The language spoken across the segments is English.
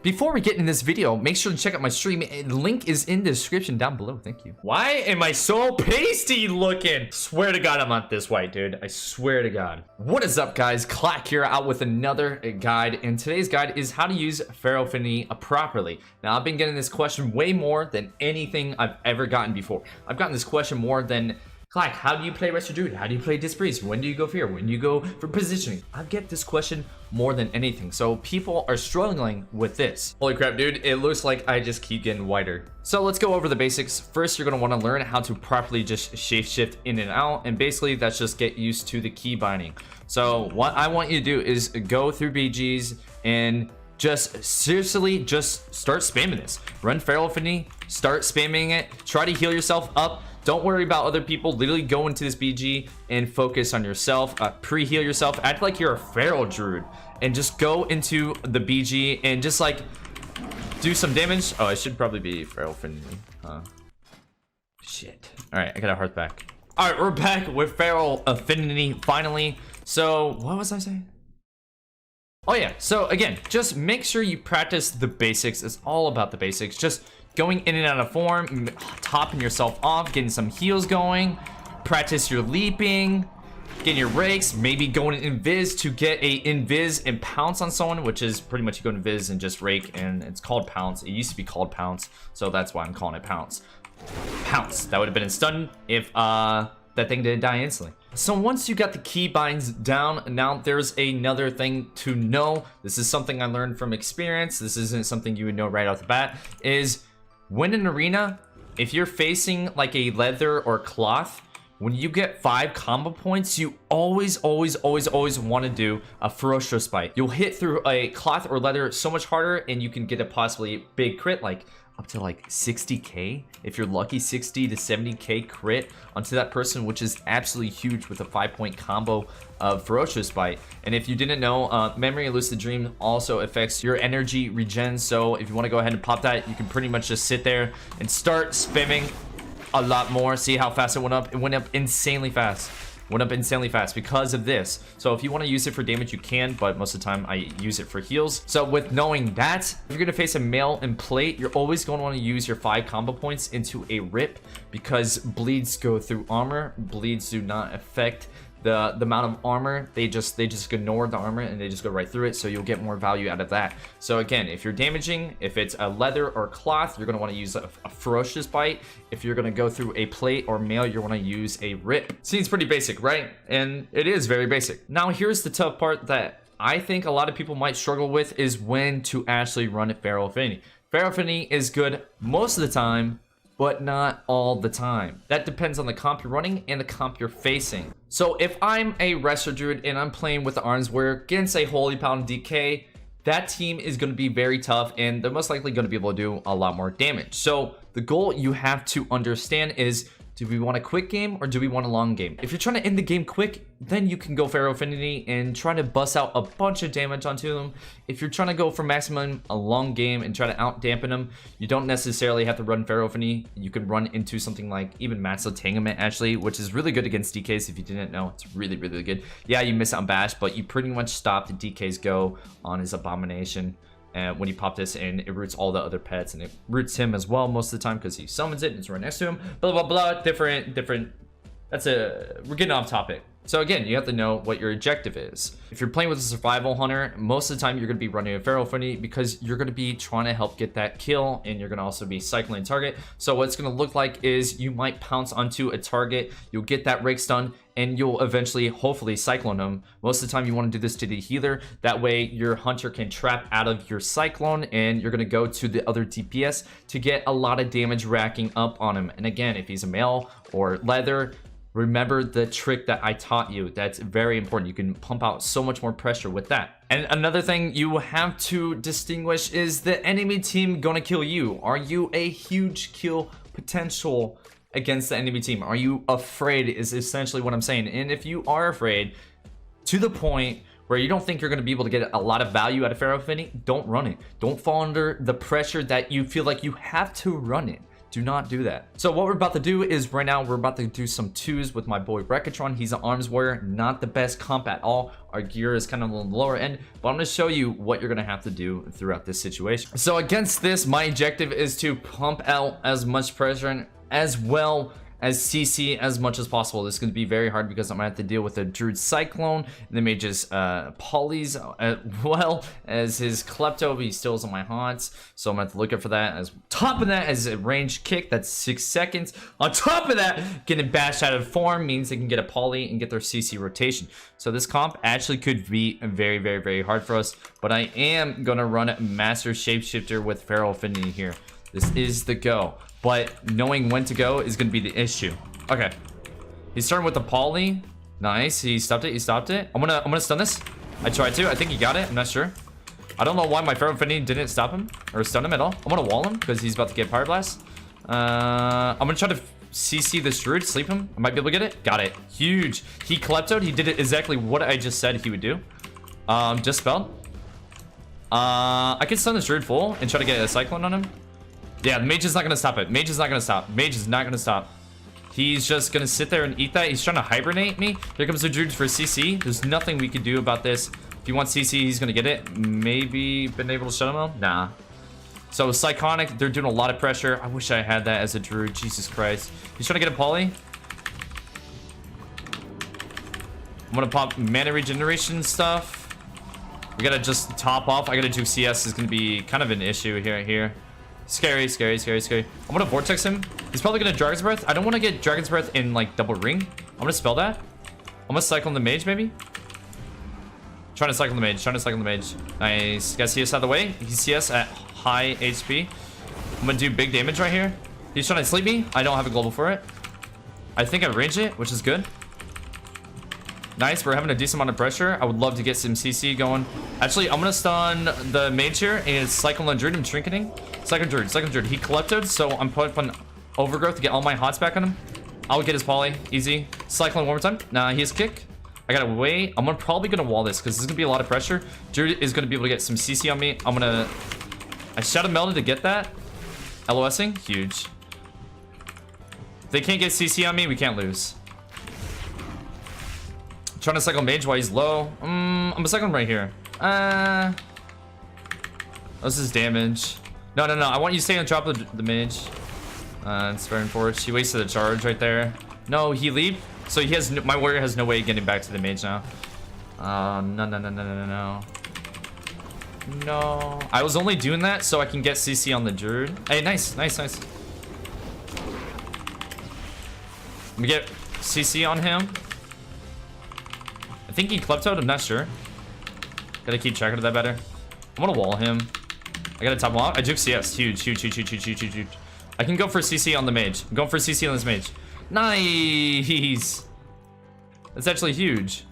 before we get in this video, make sure to check out my stream. The link is in the description down below. Thank you. Why am I so pasty looking? Swear to God, I'm not this white, dude. I swear to God. What is up, guys? Claak here, out with another guide, and today's guide is how to use Pharaoh Affinity properly. Now, I've been getting this question way more than anything I've ever gotten before. I've gotten this question more than, Claak, how do you play Resto Druid? How do you play Dispriest? When do you go Fear? When do you go for positioning? I get this question more than anything. So people are struggling with this. Holy crap, dude. It looks like I just keep getting whiter. So let's go over the basics. First, you're going to want to learn how to properly just shape shift in and out. And basically, that's just get used to the key binding. So what I want you to do is go through BGs and just seriously just start spamming this. Run Pharaoh Affinity, start spamming it, try to heal yourself up. Don't worry about other people. Literally go into this BG and focus on yourself. Pre-heal yourself. Act like you're a Feral Druid and just go into the BG and just like do some damage. Oh, I should probably be Feral Affinity. Shit. All right, I got a heart back. All right, we're back with Feral Affinity finally. So what was I saying? Oh yeah, so again, just make sure you practice the basics. It's all about the basics. Just going in and out of form, topping yourself off, getting some heals going, practice your leaping, getting your rakes, maybe going invis to get a invis and pounce on someone, which is pretty much you go invis and just rake, and it's called pounce. It used to be called pounce, so that's why I'm calling it pounce. Pounce. That would have been in stun if that thing didn't die instantly. So once you got the key binds down, now there's another thing to know. This is something I learned from experience. This isn't something you would know right off the bat. Is when in arena, if you're facing like a leather or cloth, when you get 5 combo points, you always want to do a ferocious bite. You'll hit through a cloth or leather so much harder, and you can get a possibly big crit, like up to like 60k if you're lucky. 60 to 70k crit onto that person, which is absolutely huge with a 5-point combo of ferocious bite. And if you didn't know, memory and lucid dream also affects your energy regen. So if you want to go ahead and pop that, you can pretty much just sit there and start spamming a lot more. See how fast it went up? It went up insanely fast. Went up insanely fast because of this. So if you want to use it for damage, you can, but most of the time I use it for heals. So with knowing that, if you're going to face a mail and plate, you're always going to want to use your 5 combo points into a rip, because bleeds go through armor. Bleeds do not affect the amount of armor. They just ignore the armor and they just go right through it, so you'll get more value out of that. So again, if you're damaging, if it's a leather or cloth, you're going to want to use a ferocious bite. If you're going to go through a plate or mail, you're going to use a rip. Seems pretty basic, right? And it is very basic. Now here's the tough part that I think a lot of people might struggle with, is when to actually run Pharaoh Affinity. Pharaoh Affinity is good most of the time, but not all the time. That depends on the comp you're running and the comp you're facing. So if I'm a Resto Druid and I'm playing with the Arms Warrior against a Holy Pound DK, that team is going to be very tough, and they're most likely going to be able to do a lot more damage. So the goal you have to understand is, do we want a quick game or do we want a long game? If you're trying to end the game quick, then you can go Pharaoh Affinity and try to bust out a bunch of damage onto them. If you're trying to go for maximum a long game and try to out dampen them, you don't necessarily have to run Pharaoh Affinity. You can run into something like even Mass Entanglement, actually, which is really good against DKs. If you didn't know, it's really good. Yeah, you miss out on Bash, but you pretty much stop the DK's go on his Abomination. And when you pop this in, it roots all the other pets, and it roots him as well most of the time because he summons it and it's right next to him. Blah blah blah. Different. We're getting off topic. So again, you have to know what your objective is. If you're playing with a survival hunter, most of the time you're going to be running a Pharaoh Affinity because you're going to be trying to help get that kill, and you're going to also be cycling target. So what it's going to look like is you might pounce onto a target, you'll get that rake stun, and you'll eventually hopefully cyclone them. Most of the time you want to do this to the healer. That way your hunter can trap out of your cyclone, and you're going to go to the other DPS to get a lot of damage racking up on him. And again, if he's a male or leather, remember the trick that I taught you. That's very important. You can pump out so much more pressure with that. And another thing you have to distinguish is the enemy team gonna kill you. Are you a huge kill potential against the enemy team? Are you afraid is essentially what I'm saying. And if you are afraid to the point where you don't think you're going to be able to get a lot of value out of Pharaoh Affinity, don't run it. Don't fall under the pressure that you feel like you have to run it. Do not do that. So what we're about to do is right now we're about to do some twos with my boy Rekatron. He's an arms warrior, not the best comp at all. Our gear is kind of on the lower end, but I'm going to show you what you're going to have to do throughout this situation. So against this, my objective is to pump out as much pressure as well as CC as much as possible. This is going to be very hard because I'm going to have to deal with a Druid Cyclone, and the mage's Polys, as well as his Klepto. He steals on my haunts, so I'm going to have to look out for that. As top of that is a ranged kick, that's 6 seconds. On top of that, getting bashed out of form means they can get a Poly and get their CC rotation. So this comp actually could be very, very, very hard for us, but I am going to run Master Shapeshifter with Feral Affinity here. This is the go. But knowing when to go is going to be the issue. Okay. He's starting with the Poly. Nice. He stopped it. He stopped it. I'm gonna stun this. I tried to. I think he got it. I'm not sure. I don't know why my Feral Affinity didn't stop him or stun him at all. I'm gonna wall him because he's about to get Pyro Blast. I'm gonna try to CC this Druid, sleep him. I might be able to get it. Got it. Huge. He Kleptoed. He did it exactly what I just said he would do. Just spelled. I could stun this Druid full and try to get a Cyclone on him. Yeah, the mage is not going to stop it. Mage is not going to stop. Mage is not going to stop. He's just going to sit there and eat that. He's trying to hibernate me. Here comes the Druid for CC. There's nothing we can do about this. If he wants CC, he's going to get it. Maybe been able to shut him out? Nah. So Psychonic, they're doing a lot of pressure. I wish I had that as a Druid. Jesus Christ. He's trying to get a Poly. I'm going to pop mana regeneration stuff. We got to just top off. I got to do CS is going to be kind of an issue here. Scary, scary, scary, scary. I'm gonna Vortex him. He's probably gonna Dragon's Breath. I don't want to get Dragon's Breath in like double ring. I'm gonna spell that. I'm gonna cycle the mage maybe. Trying to cycle the mage. Nice. Got CS out of the way. He's CS at high HP. I'm gonna do big damage right here. He's trying to sleep me. I don't have a global for it. I think I range it, which is good. Nice. We're having a decent amount of pressure. I would love to get some CC going. Actually, I'm gonna stun the mage here and cycle the Druid. I'm trinketing. Second Druid. He Kleptoed, so I'm putting Overgrowth to get all my hots back on him. I'll get his Poly. Easy. Cycling one more time. Nah, he has kick. I gotta wait. I'm probably gonna wall this because this is gonna be a lot of pressure. Druid is gonna be able to get some CC on me. I Shadow Melded to get that. LOSing. Huge. If they can't get CC on me, we can't lose. Trying to cycle mage while he's low. I'm gonna cycle him right here. This is damage. No. I want you to stay on top of the mage. It's very unfortunate. He wasted a charge right there. No, he leaped. So he has my warrior has no way of getting back to the mage now. No. No. I was only doing that so I can get CC on the Druid. Hey, nice. Let me get CC on him. I think he Kleptoed. I'm not sure. Gotta keep track of that better. I'm gonna wall him. I gotta top him off. I juke CS. Huge. I can go for CC on the mage. I'm going for CC on this mage. Nice. That's actually huge.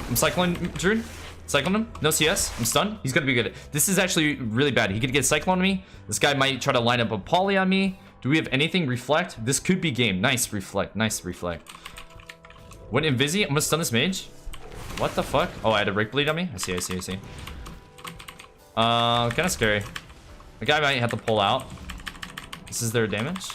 I'm cycling Druid. Cycling him. No CS. I'm stunned. He's gonna be good. This is actually really bad. He could get Cyclone on me. This guy might try to line up a Poly on me. Do we have anything Reflect? This could be game. Nice Reflect. When Invisi, I'm gonna stun this mage. What the fuck? Oh, I had a Break Bleed on me. I see. Kind of scary. The guy might have to pull out. This is their damage.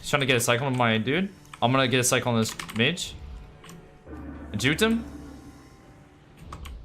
He's trying to get a cycle on my dude. I'm gonna get a cycle on this mage. I juked him.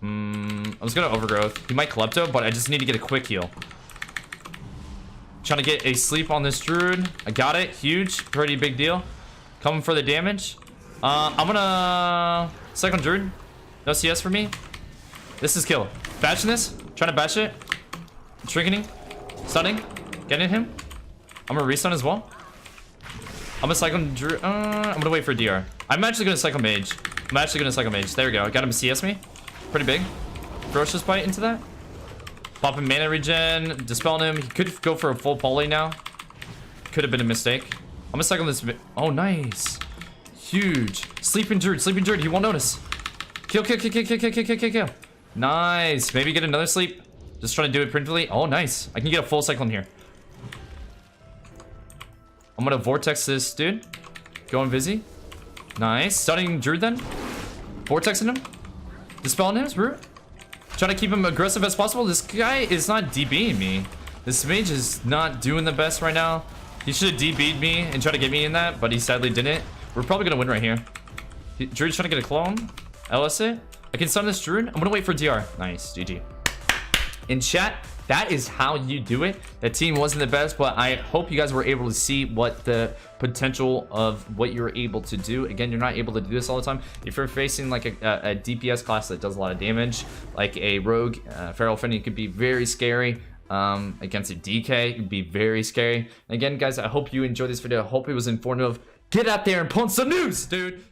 I was gonna Overgrowth. He might Klepto, but I just need to get a quick heal. Trying to get a sleep on this Druid. I got it. Huge. Pretty big deal. Coming for the damage. I'm gonna cycle Druid. No CS for me. This is kill. Bashing this. Trying to bash it. Trinketing. Stunning. Getting him. I'm gonna restun as well. I'm gonna cycle Druid. I'm gonna wait for DR. I'm actually gonna cycle Mage. There we go. I got him CS me. Pretty big. Ferocious Bite into that. Popping mana regen. Dispelling him. He could go for a full Poly now. Could have been a mistake. I'm gonna cycle this. Oh, nice. Huge. Sleeping Druid. He won't notice. Kill. Nice. Maybe get another sleep. Just trying to do it printfully. Oh, nice. I can get a full cycle in here. I'm gonna Vortex this dude. Going busy. Nice. Stunning Druid then. Vortexing him. Dispelling him. Root. Trying to keep him aggressive as possible. This guy is not DBing me. This mage is not doing the best right now. He should have DB'd me and tried to get me in that, but he sadly didn't. We're probably gonna win right here. Druid's trying to get a clone. LS it. I can stun this Druid. I'm gonna wait for DR. Nice, GG. In chat, that is how you do it. The team wasn't the best, but I hope you guys were able to see what the potential of what you're able to do. Again, you're not able to do this all the time. If you're facing like a DPS class that does a lot of damage, like a rogue, Feral Affinity could be very scary. Against a DK, it could be very scary. Again, guys, I hope you enjoyed this video. I hope it was informative. Get out there and punch some news, dude.